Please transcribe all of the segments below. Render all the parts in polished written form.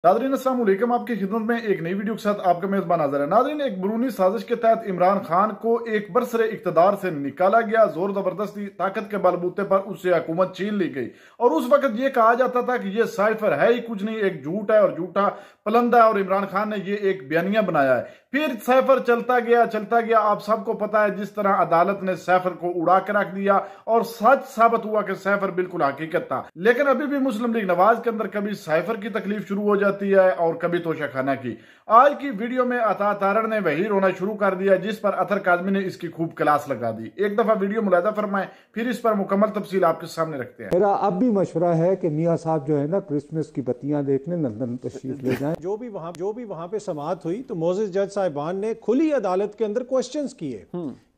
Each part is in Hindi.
नादरीन अस्सलाम वालेकुम, आपकी खिदमत में एक नई वीडियो के साथ आपका मेजबान हाजिर है। नादरीन, एक बैरूनी साजिश के तहत इमरान खान को एक बरसरे इक्तदार से निकाला गया। जोर जबरदस्ती ताकत के बलबूते पर उससे हुकूमत छीन ली गई और उस वक्त ये कहा जाता था कि ये साइफर है ही कुछ नहीं, एक झूठ है और झूठा पलंदा है और इमरान खान ने ये एक बयानिया बनाया है। फिर साइफर चलता गया। आप सबको पता है जिस तरह अदालत ने साइफर को उड़ा के रख दिया और सच साबित हुआ कि साइफर बिल्कुल हकीकत था। लेकिन अभी भी मुस्लिम लीग नवाज के अंदर कभी साइफर की तकलीफ शुरू हो जाती है और कभी तोशाखाना की। आज की वीडियो में अता तारड़ ने वही रोना शुरू कर दिया जिस पर अतर काज़मी ने इसकी खूब क्लास लगा दी। एक दफा वीडियो मुलाहिजा फरमाएं, फिर इस पर मुकम्मल तफसील आपके सामने रखते हैं। मेरा अब भी मशवरा है कि मियाँ साहब जो है ना क्रिसमस की बत्तियां देखने लंदन तशरीफ ले जाएं। जो भी वहां पे समाअत हुई तो मोअज़्ज़िज़ जज साहिबान ने खुली अदालत के अंदर क्वेश्चंस किए।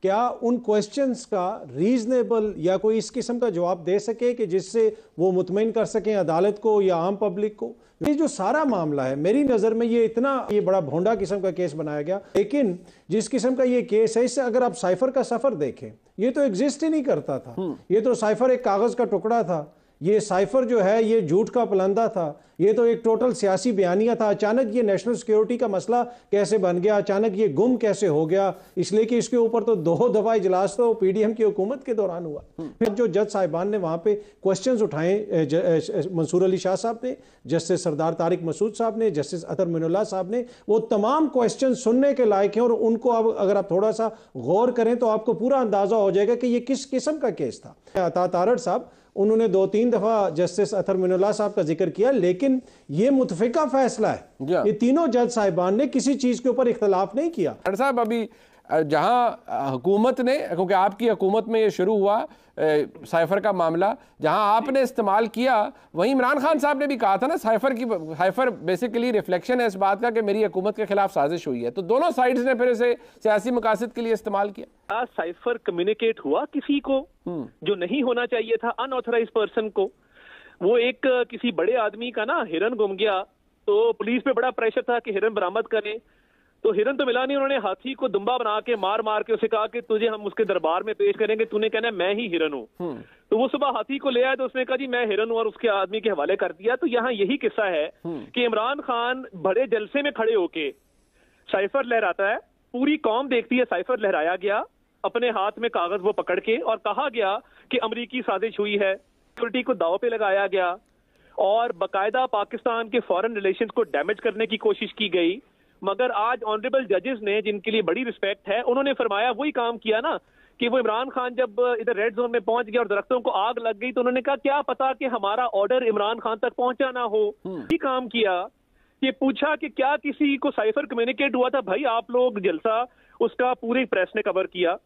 क्या उन क्वेश्चंस का रीजनेबल या कोई इस किस्म का जवाब दे सके कि जिससे वो मुतमईन कर सकें अदालत को या आम पब्लिक को। ये जो सारा मामला है मेरी नज़र में ये बड़ा भोंडा किस्म का केस बनाया गया। लेकिन जिस किस्म का ये केस है, इससे अगर आप साइफर का सफर देखें, ये तो एग्जिस्ट ही नहीं करता था। ये तो साइफर एक कागज का टुकड़ा था। ये साइफर जो है ये झूठ का पलंदा था। ये तो एक टोटल सियासी बयानिया था। अचानक ये नेशनल सिक्योरिटी का मसला कैसे बन गया, अचानक ये गुम कैसे हो गया, इसलिए कि इसके ऊपर तो 2 दफा इजलास तो पीडीएम की हुकूमत के दौरान हुआ। फिर जो जज साहिबान ने वहां पे क्वेश्चंस उठाए, मंसूर अली शाह साहब ने, जस्टिस सरदार तारिक मसूद साहब ने, जस्टिस अतर मिनुल्लाह साहब ने, वो तमाम क्वेश्चन सुनने के लायक हैं और उनको अब अगर आप थोड़ा सा गौर करें तो आपको पूरा अंदाजा हो जाएगा कि ये किस किस्म का केस था। अता तारड़ साहब उन्होंने 2-3 दफा जस्टिस अतर मिनुल्लाह साहब का जिक्र किया, लेकिन ये मुतफिका फैसला है। ये तीनों जज साहिबान ने किसी चीज के ऊपर इख्तलाफ नहीं किया। साहब अभी जहां हुकूमत ने, क्योंकि आपकी हुकूमत में ये शुरू हुआ साइफर का मामला, जहां आपने इस्तेमाल किया, वहीं इमरान खान साहब ने भी कहा था ना साइफर बेसिकली रिफ्लेक्शन है इस बात का कि मेरी हुकूमत के खिलाफ साजिश हुई है। तो दोनों साइड्स ने फिर इसे सियासी मकासद के लिए इस्तेमाल किया। साइफर कम्युनिकेट हुआ किसी को जो नहीं होना चाहिए था, अनऑथराइज पर्सन को। वो एक किसी बड़े आदमी का ना हिरन गुम गया तो पुलिस पे बड़ा प्रेशर था कि हिरन बरामद करें, तो हिरन तो मिला नहीं। उन्होंने हाथी को दुम्बा बना के मार के उसे कहा कि तुझे हम उसके दरबार में पेश करेंगे, तूने कहना मैं ही हिरन हूँ। तो वो सुबह हाथी को ले आया तो उसने कहा जी मैं हिरन हूँ और उसके आदमी के हवाले कर दिया। तो यहाँ यही किस्सा है कि इमरान खान बड़े जलसे में खड़े होके साइफर लहराता है, पूरी कौम देखती है साइफर लहराया गया, अपने हाथ में कागज वो पकड़ के, और कहा गया कि अमरीकी साजिश हुई है, सिक्योरिटी को दाव पे लगाया गया और बाकायदा पाकिस्तान के फॉरेन रिलेशंस को डैमेज करने की कोशिश की गई। मगर आज ऑनरेबल जजेस ने, जिनके लिए बड़ी रिस्पेक्ट है, उन्होंने फरमाया वही काम किया ना कि वो इमरान खान जब इधर रेड जोन में पहुंच गया और दरख्तों को आग लग गई तो उन्होंने कहा क्या पता कि हमारा ऑर्डर इमरान खान तक पहुंचा ना हो। ये काम किया, ये पूछा कि क्या किसी को साइफर कम्युनिकेट हुआ था। भाई आप लोग जलसा उसका पूरे प्रेस ने कवर किया,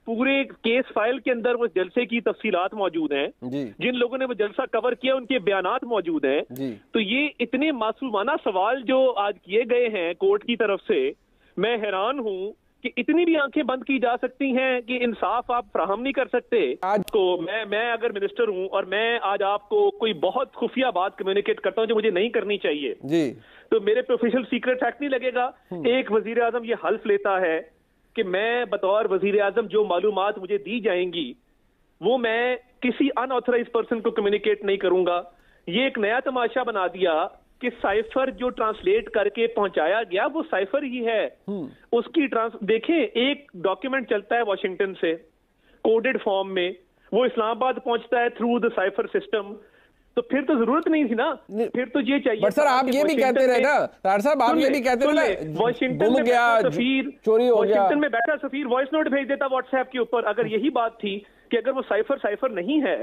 पूरे केस फाइल के अंदर वो जलसे की तफसीलात मौजूद हैं, जिन लोगों ने वो जलसा कवर किया उनके बयानात मौजूद हैं। तो ये इतने मासूमाना सवाल जो आज किए गए हैं कोर्ट की तरफ से, मैं हैरान हूं कि इतनी भी आंखें बंद की जा सकती हैं कि इंसाफ आप फ्राहम नहीं कर सकते। आज को मैं अगर मिनिस्टर हूं और मैं आज आपको कोई बहुत खुफिया बात कम्युनिकेट करता हूं जो मुझे नहीं करनी चाहिए जी, तो मेरे पे ऑफिशियल सीक्रेट एक्ट नहीं लगेगा। एक वजीर आजम ये हल्फ लेता है कि मैं बतौर वजीर आजम जो मालूमात मुझे दी जाएंगी वो मैं किसी अनऑथराइज पर्सन को कम्युनिकेट नहीं करूंगा। ये एक नया तमाशा बना दिया कि साइफर जो ट्रांसलेट करके पहुंचाया गया वो साइफर ही है। उसकी देखें, एक डॉक्यूमेंट चलता है वॉशिंगटन से कोडेड फॉर्म में, वो इस्लामाबाद पहुंचता है थ्रू द साइफर सिस्टम। तो फिर तो जरूरत नहीं थी ना, फिर तो ये चाहिए। बट सर आप ये भी कहते रहे ना, तार साहब आप ये भी कहते रहे ना, वॉशिंगटन में बैठा सफीर, चोरी हो गया, वॉशिंगटन में बैठा सफीर वॉइस नोट भेज देता व्हाट्सएप के ऊपर। अगर यही बात थी कि अगर वो साइफर नहीं है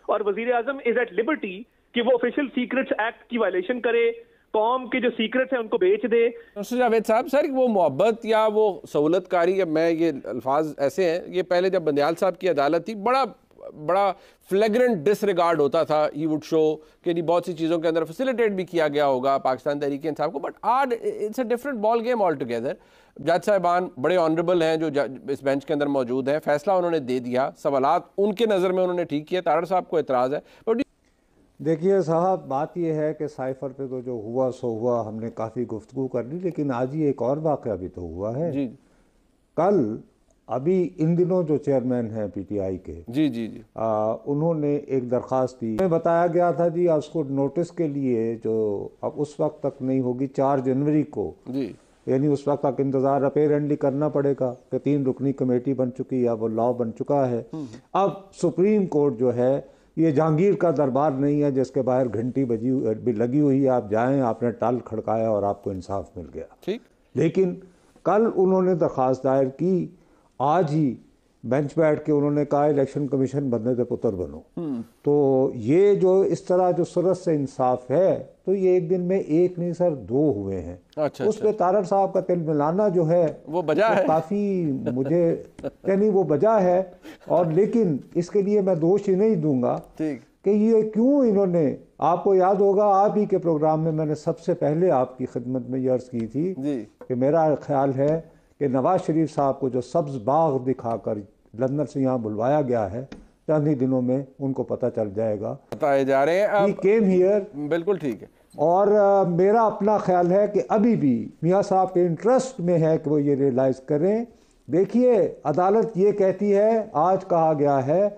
और वजीर आजम इज एट लिबर्टी कि वो ऑफिशियल सीक्रेट्स एक्ट की वायलेशन करे, कौम के जो सीक्रेट्स हैं उनको बेच दे। जावेद साहब, सर वो मोहब्बत या वो सहूलतकारी, मैं ये अल्फाज ऐसे हैं, ये पहले जब बंदयाल साहब की अदालत थी बड़ा फ्लैग्रेंट डिसरिगार्ड होता था। ही वुड शो कि नहीं बहुत सी चीज़ों के अंदर फैसिलिटेट भी किया गया होगा पाकिस्तान तहरीक इंसाफ को, बट आज it's a different ball game all together. जज साहिबान बड़े ऑनरेबल हैं जो इस बेंच के अंदर मौजूद हैं, फैसला उन्होंने दे दिया, सवालात उनके नज़र में उन्होंने ठीक किया, तारड़ साहब को एतराज़ है। बट देखिए साहब, बात यह है कि साइफर पे तो जो हुआ सो हुआ, हमने काफ़ी गुफ्तगू कर ली, लेकिन आज ही एक और वाक़या भी तो हुआ है। जी, कल अभी इन दिनों जो चेयरमैन हैं पीटीआई के, जी जी जी, उन्होंने एक दरख्वास्त दी। हमें बताया गया था जी उसको नोटिस के लिए, जो अब उस वक्त तक नहीं होगी, 4 जनवरी को जी, यानी उस वक्त तक इंतजार अपेरेंटली करना पड़ेगा कि 3 रुकनी कमेटी बन चुकी है, वो लॉ बन चुका है। अब सुप्रीम कोर्ट जो है, ये जहांगीर का दरबार नहीं है जिसके बाहर घंटी लगी हुई है, आप जाएं, आपने टल खड़काया और आपको इंसाफ मिल गया। ठीक। लेकिन कल उन्होंने दरख्वास्त दायर की, आज ही बेंच बैठ के उन्होंने कहा इलेक्शन कमीशन बनने से पुत्र बनो। तो ये जो इस तरह जो सूरत से इंसाफ है, तो ये एक दिन में एक नहीं सर 2 हुए हैं। अच्छा, उस पे तारड़ साहब का तिल मिलाना जो है वो बजा है, काफी मुझे यानी वो बजा है। और लेकिन इसके लिए मैं दोष ही नहीं दूंगा ठीक, कि ये क्यों इन्होंने, आपको याद होगा आप ही के प्रोग्राम में मैंने सबसे पहले आपकी खिदमत में ये अर्ज की थी जी, कि मेरा ख्याल है कि नवाज शरीफ साहब को जो सब्ज बाग दिखाकर लंदन से यहाँ बुलवाया गया है, चंद ही दिनों में उनको पता चल जाएगा। बताए जा रहे हैं He came here, बिल्कुल ठीक है। और मेरा अपना ख्याल है कि अभी भी मियाँ साहब के इंटरेस्ट में है कि वो ये रियलाइज करें। देखिए, अदालत ये कहती है, आज कहा गया है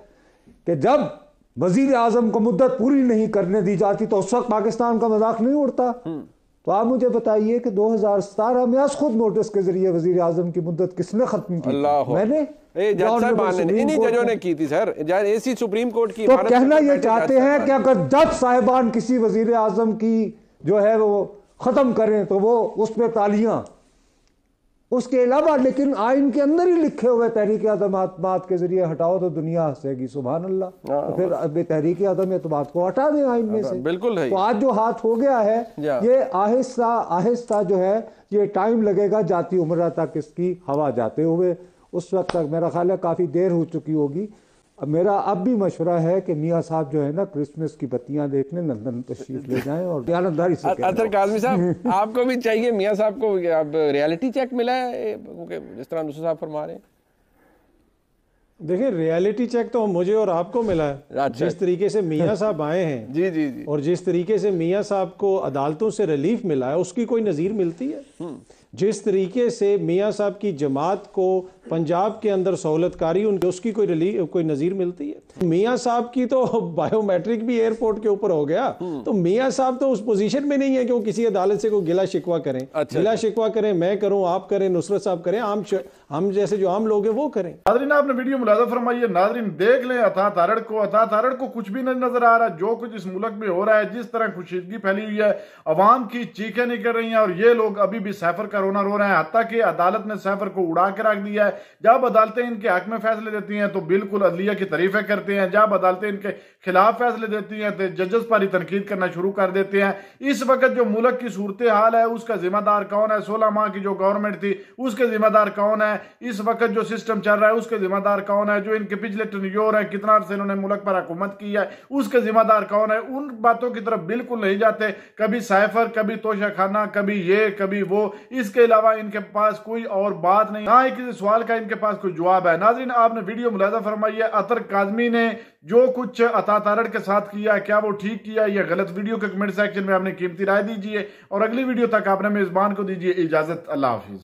कि जब वजीर आजम को मुद्दत पूरी नहीं करने दी जाती तो उस वक्त पाकिस्तान का मजाक नहीं उड़ता। तो आप मुझे बताइए कि 2017 में आज खुद नोटिस के जरिए वजीर आजम की मुद्दत किसने खत्म की? मैंने, इन्हीं जजों ने की थी सर, एसी सुप्रीम कोर्ट की। तो कहना ये चाहते हैं कि अगर जज साहिबान किसी वजीर आजम की जो है वो खत्म करें तो वो उस पर तालियां, उसके अलावा लेकिन आइन के अंदर ही लिखे हुए तहरीक आदम एतमाद के जरिए हटाओ तो दुनिया हंसेगी, सुभान अल्लाह। तो फिर अब तहरीक आदम एतमाद को हटा दें आइन में से। बिल्कुल है। तो आज जो हाथ हो गया है, ये आहिस्ता आहिस्ता जो है ये टाइम लगेगा जाती उम्र तक इसकी हवा जाते हुए। उस वक्त तक मेरा ख्याल है काफ़ी देर हो चुकी होगी। मेरा अब भी मशवरा है कि मियाँ साहब जो है ना, क्रिसमस की बत्तियां देखने लंदन तशरीफ ले जाएं और ईमानदारी से। अतर काज़मी साहब, आपको भी चाहिए मियाँ साहब को अब रियलिटी चेक मिला है जिस तरह नुसरत साहब फरमा रहे हैं? देखिए, रियलिटी चेक तो मुझे और आपको मिला है। अच्छा। जिस तरीके से मियाँ साहब आए हैं जी जी जी, और जिस तरीके से मियाँ साहब को अदालतों से रिलीफ मिला है, उसकी कोई नज़ीर मिलती है? जिस तरीके से मियाँ साहब की जमात को पंजाब के अंदर सहूलतकारी उनकी, उसकी कोई नज़ीर मिलती है? मियाँ साहब की तो बायोमेट्रिक भी एयरपोर्ट के ऊपर हो गया। तो मियाँ साहब तो उस पोजीशन में नहीं है कि वो किसी अदालत से कोई गिला शिकवा करें। गिला शिकवा करें, मैं करूं, आप करें, नुसरत साहब करें, हम जैसे जो आम लोग हैं वो करें। नाज़रीन, आपने वीडियो मुलाज़ा फरमाइए। नाज़रीन देख लें अता तारड़ को कुछ भी नहीं नजर आ रहा। जो कुछ इस मुल्क में हो रहा है, जिस तरह खुशीदगी फैली हुई है, अवाम की चीखें निकल रही हैं और ये लोग अभी भी सैफर का रोना रो रहे हैं। हत्ता कि अदालत ने सैफर को उड़ा के रख दिया है। जब अदालतें इनके हक में फैसले देती हैं तो बिल्कुल अदलिया की तारीफें करते हैं, जब अदालतें इनके खिलाफ फैसले देती हैं तो जजेस पर ही तनकीद करना शुरू कर देते हैं। इस वक्त जो मुल्क की सूरत हाल है उसका जिम्मेदार कौन है? 16 माह की जो गवर्नमेंट थी उसके जिम्मेदार कौन है? इस वक्त जो सिस्टम चल रहा है उसके जिम्मेदार कौन है? जो इनके पिछले टर्न्योर है, कितना अर्से इन्होंने मुल्क पर हुकूमत की है, उसके जिम्मेदार कौन है? उन बातों की तरफ बिल्कुल नहीं जाते। कभी सैफर, कभी तोशा खाना, कभी ये कभी वो। इसके अलावा इनके पास कोई और बात नहीं, ना ही किसी सवाल का इनके पास कोई जवाब है। नाज़रीन, आपने वीडियो मुलाज़ा फरमाइए। अतर काज़मी ने जो कुछ अता तारड़ के साथ किया, क्या वो ठीक किया या गलत? वीडियो के कमेंट सेक्शन में आपने कीमती राय दीजिए और अगली वीडियो तक आपने मेजबान को दीजिए इजाजत। अल्लाह हाफिज।